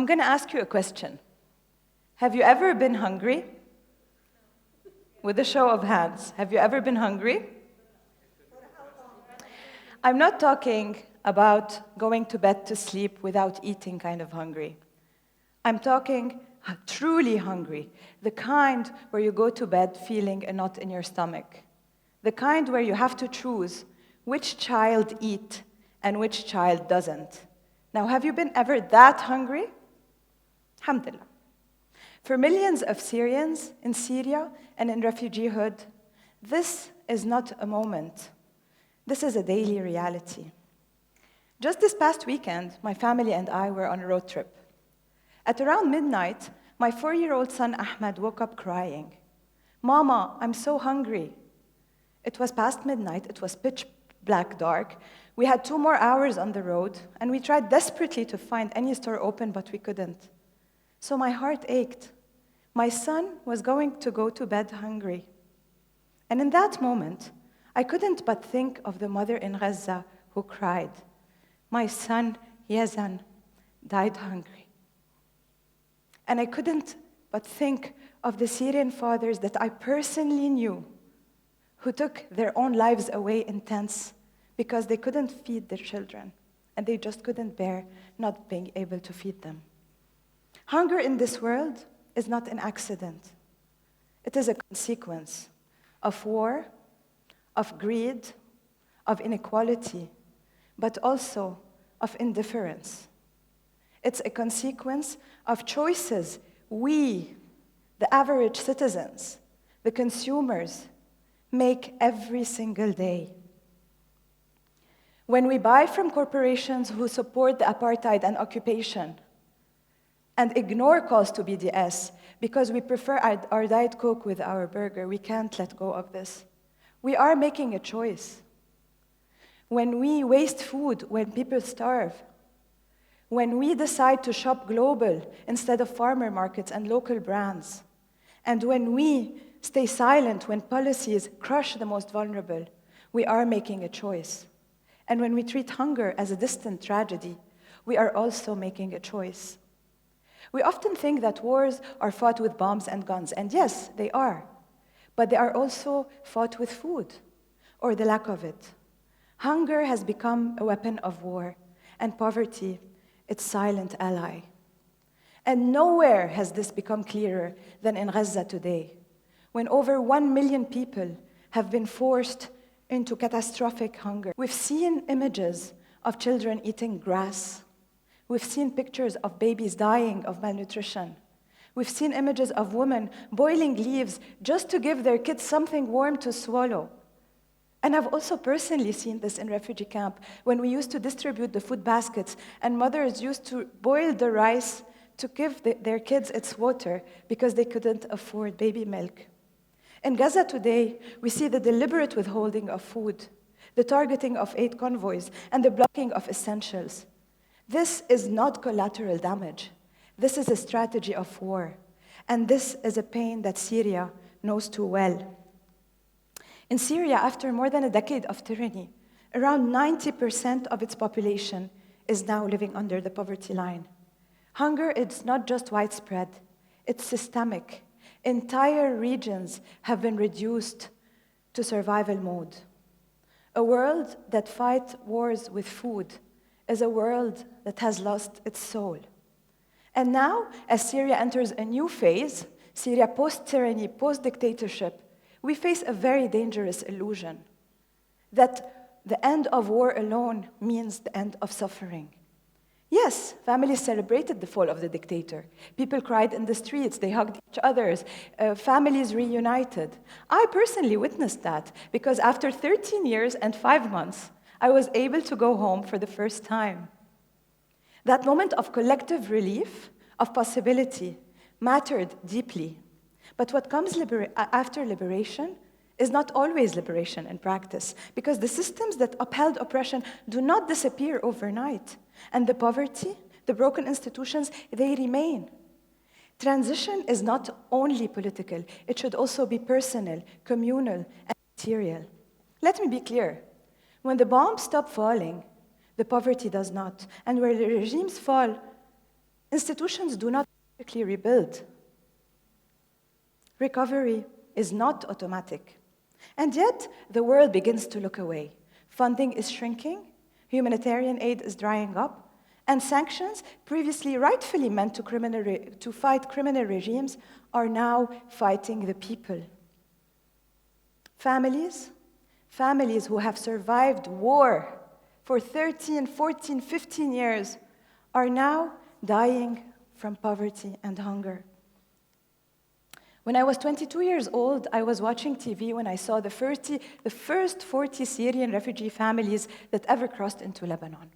I'm going to ask you a question. Have you ever been hungry? With a show of hands, have you ever been hungry? I'm not talking about going to bed to sleep without eating kind of hungry. I'm talking truly hungry, the kind where you go to bed feeling a knot in your stomach, the kind where you have to choose which child eat and which child doesn't. Now, have you been ever that hungry? Alhamdulillah. For millions of Syrians in Syria and in refugeehood, this is not a moment. This is a daily reality. Just this past weekend, my family and I were on a road trip. At around midnight, my 4-year-old son Ahmed woke up crying. "Mama, I'm so hungry." It was past midnight, it was pitch black dark. We had 2 more hours on the road, and we tried desperately to find any store open, but we couldn't. So my heart ached. My son was going to go to bed hungry. And in that moment, I couldn't but think of the mother in Gaza who cried, "My son, Yazan, died hungry." And I couldn't but think of the Syrian fathers that I personally knew who took their own lives away in tents because they couldn't feed their children, and they just couldn't bear not being able to feed them. Hunger in this world is not an accident. It is a consequence of war, of greed, of inequality, but also of indifference. It's a consequence of choices we, the average citizens, the consumers, make every single day. When we buy from corporations who support the apartheid and occupation and ignore calls to BDS because we prefer our Diet Coke with our burger, we can't let go of this. We are making a choice. When we waste food, when people starve, when we decide to shop global instead of farmer markets and local brands, and when we stay silent when policies crush the most vulnerable, we are making a choice. And when we treat hunger as a distant tragedy, we are also making a choice. We often think that wars are fought with bombs and guns, and yes, they are. But they are also fought with food, or the lack of it. Hunger has become a weapon of war, and poverty, its silent ally. And nowhere has this become clearer than in Gaza today, when over 1 million people have been forced into catastrophic hunger. We've seen images of children eating grass. We've seen pictures of babies dying of malnutrition. We've seen images of women boiling leaves just to give their kids something warm to swallow. And I've also personally seen this in refugee camp when we used to distribute the food baskets and mothers used to boil the rice to give their kids its water because they couldn't afford baby milk. In Gaza today, we see the deliberate withholding of food, the targeting of aid convoys, and the blocking of essentials. This is not collateral damage. This is a strategy of war. And this is a pain that Syria knows too well. In Syria, after more than a decade of tyranny, around 90% of its population is now living under the poverty line. Hunger is not just widespread, it's systemic. Entire regions have been reduced to survival mode. A world that fights wars with food is a world that has lost its soul. And now, as Syria enters a new phase, Syria post-tyranny, post-dictatorship, we face a very dangerous illusion that the end of war alone means the end of suffering. Yes, families celebrated the fall of the dictator. People cried in the streets, they hugged each other, families reunited. I personally witnessed that because after 13 years and 5 months, I was able to go home for the first time. That moment of collective relief, of possibility, mattered deeply. But what comes after liberation is not always liberation in practice, because the systems that upheld oppression do not disappear overnight. And the poverty, the broken institutions, they remain. Transition is not only political, it should also be personal, communal, and material. Let me be clear. When the bombs stop falling, the poverty does not. And where the regimes fall, Institutions do not quickly rebuild. Recovery is not automatic. And yet, the world begins to look away. Funding is shrinking, humanitarian aid is drying up, and sanctions, previously rightfully meant to fight criminal regimes, are now fighting the people. Families who have survived war for 13, 14, 15 years are now dying from poverty and hunger. When I was 22 years old, I was watching TV when I saw the first 40 Syrian refugee families that ever crossed into Lebanon.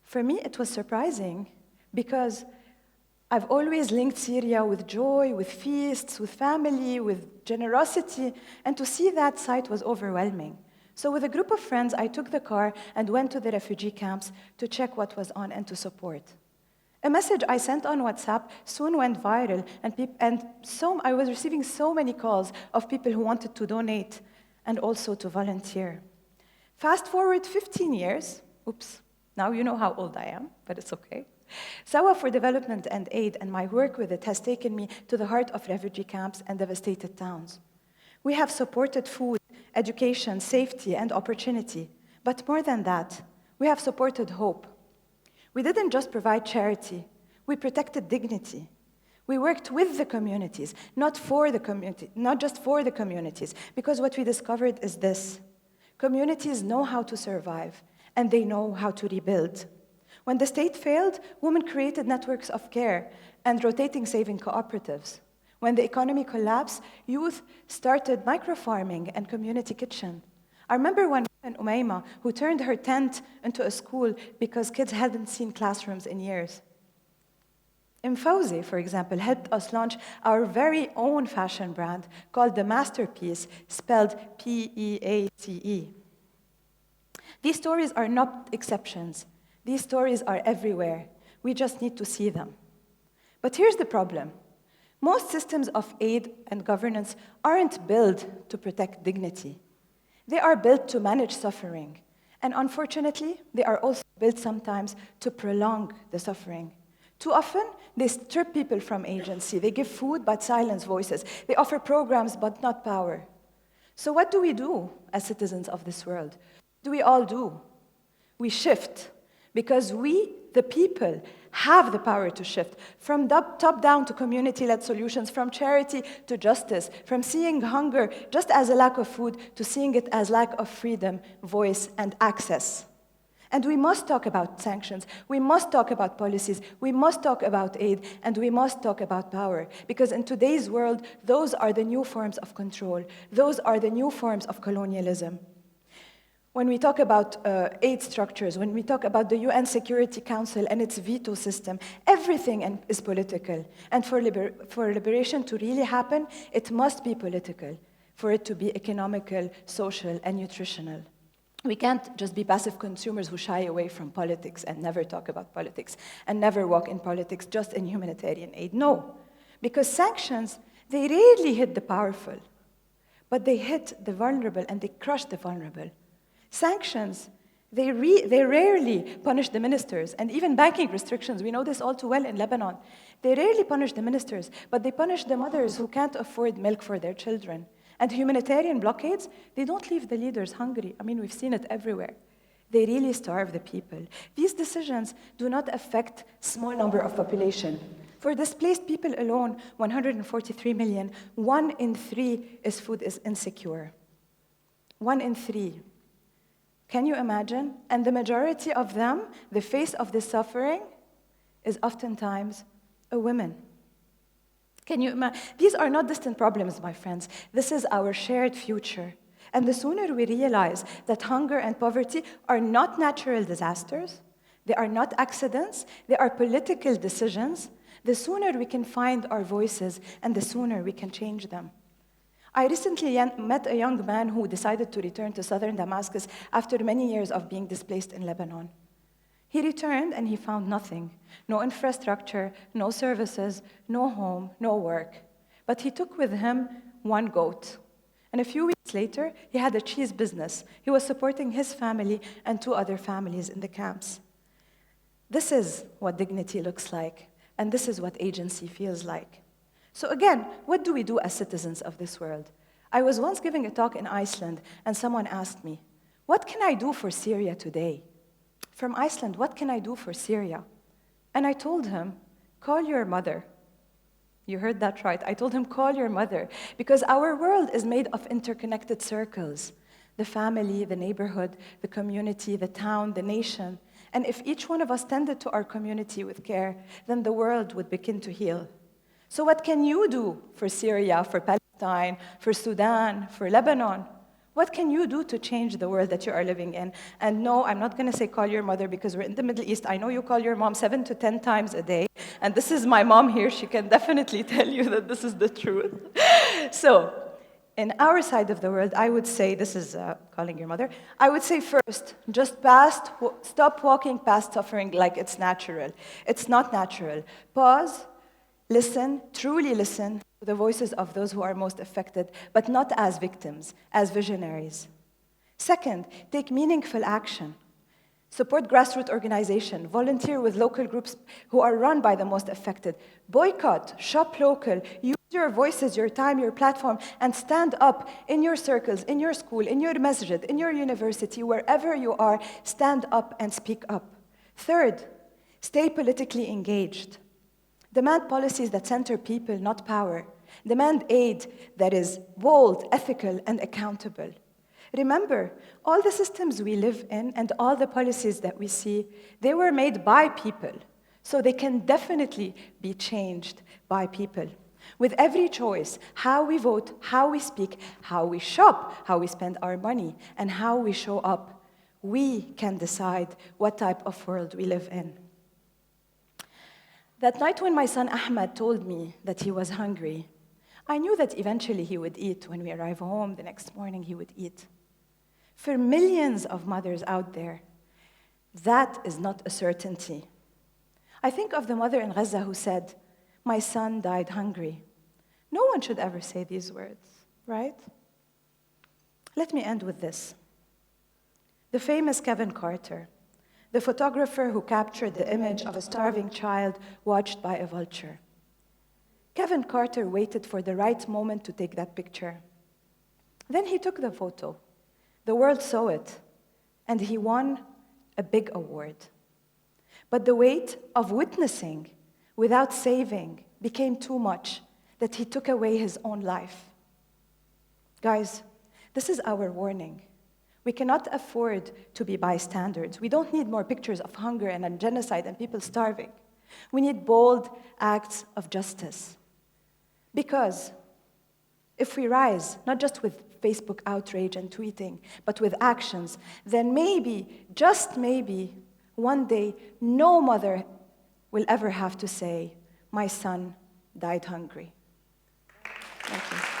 For me, it was surprising because I've always linked Syria with joy, with feasts, with family, with generosity, and to see that sight was overwhelming. So with a group of friends, I took the car and went to the refugee camps to check what was on and to support. A message I sent on WhatsApp soon went viral, and I was receiving so many calls of people who wanted to donate and also to volunteer. Fast forward 15 years, oops, now you know how old I am, but it's okay. SAWA for Development and Aid and my work with it has taken me to the heart of refugee camps and devastated towns. We have supported food, education, safety, and opportunity. But more than that, we have supported hope. We didn't just provide charity, we protected dignity. We worked with the communities, not just for the communities, because what we discovered is this. Communities know how to survive, and they know how to rebuild. When the state failed, women created networks of care and rotating saving cooperatives. When the economy collapsed, youth started microfarming and community kitchen. I remember one woman, Umayma, who turned her tent into a school because kids hadn't seen classrooms in years. Fawzi, for example, helped us launch our very own fashion brand called The Masterpiece, spelled P-E-A-C-E. These stories are not exceptions. These stories are everywhere. We just need to see them. But here's the problem. Most systems of aid and governance aren't built to protect dignity. They are built to manage suffering. And unfortunately, they are also built sometimes to prolong the suffering. Too often, they strip people from agency. They give food but silence voices. They offer programs but not power. So what do we do as citizens of this world? What do we all do? We shift. Because we, the people, have the power to shift from top-down to community-led solutions, from charity to justice, from seeing hunger just as a lack of food to seeing it as lack of freedom, voice, and access. And we must talk about sanctions, we must talk about policies, we must talk about aid, and we must talk about power. Because in today's world, those are the new forms of control. Those are the new forms of colonialism. When we talk about aid structures, when we talk about the UN Security Council and its veto system, everything is political. And for liberation to really happen, it must be political, for it to be economical, social, and nutritional. We can't just be passive consumers who shy away from politics and never talk about politics and never walk in politics just in humanitarian aid. No, because sanctions, they rarely hit the powerful, but they hit the vulnerable and they crush the vulnerable. Sanctions, they rarely punish the ministers, and even banking restrictions, we know this all too well in Lebanon. They rarely punish the ministers, but they punish the mothers who can't afford milk for their children. And humanitarian blockades, they don't leave the leaders hungry. I mean, we've seen it everywhere. They really starve the people. These decisions do not affect small number of population. For displaced people alone, 143 million, 1 in 3 is insecure. 1 in 3. Can you imagine? And the majority of them, the face of this suffering, is oftentimes a woman. Can you imagine? These are not distant problems, my friends. This is our shared future. And the sooner we realize that hunger and poverty are not natural disasters, they are not accidents, they are political decisions, the sooner we can find our voices and the sooner we can change them. I recently met a young man who decided to return to southern Damascus after many years of being displaced in Lebanon. He returned and he found nothing. No infrastructure, no services, no home, no work. But he took with him 1 goat. And a few weeks later, he had a cheese business. He was supporting his family and 2 other families in the camps. This is what dignity looks like, and this is what agency feels like. So again, what do we do as citizens of this world? I was once giving a talk in Iceland, and someone asked me, what can I do for Syria today? From Iceland, what can I do for Syria? And I told him, call your mother. You heard that right. I told him, call your mother, because our world is made of interconnected circles. The family, the neighborhood, the community, the town, the nation. And if each one of us tended to our community with care, then the world would begin to heal. So what can you do for Syria, for Palestine, for Sudan, for Lebanon? What can you do to change the world that you are living in? And no, I'm not going to say call your mother because we're in the Middle East. I know you call your mom 7 to 10 times a day. And this is my mom here. She can definitely tell you that this is the truth. So, in our side of the world, I would say, this is calling your mother, I would say first, just stop walking past suffering like it's natural. It's not natural. Pause, listen, truly listen to the voices of those who are most affected, but not as victims, as visionaries. Second, take meaningful action. Support grassroots organizations, volunteer with local groups who are run by the most affected. Boycott, shop local, use your voices, your time, your platform, and stand up in your circles, in your school, in your masjid, in your university, wherever you are, stand up and speak up. Third, stay politically engaged. Demand policies that center people, not power. Demand aid that is bold, ethical, and accountable. Remember, all the systems we live in and all the policies that we see, they were made by people. So they can definitely be changed by people. With every choice, how we vote, how we speak, how we shop, how we spend our money, and how we show up, we can decide what type of world we live in. That night when my son Ahmed told me that he was hungry, I knew that eventually he would eat. When we arrive home, the next morning he would eat. For millions of mothers out there, that is not a certainty. I think of the mother in Gaza who said, my son died hungry. No one should ever say these words, right? Let me end with this. The famous Kevin Carter, the photographer who captured the image of a starving child watched by a vulture. Kevin Carter waited for the right moment to take that picture. Then he took the photo. The world saw it, and he won a big award. But the weight of witnessing without saving became too much that he took away his own life. Guys, this is our warning. We cannot afford to be bystanders. We don't need more pictures of hunger and genocide and people starving. We need bold acts of justice. Because if we rise, not just with Facebook outrage and tweeting, but with actions, then maybe, just maybe, one day, no mother will ever have to say, my son died hungry. Thank you.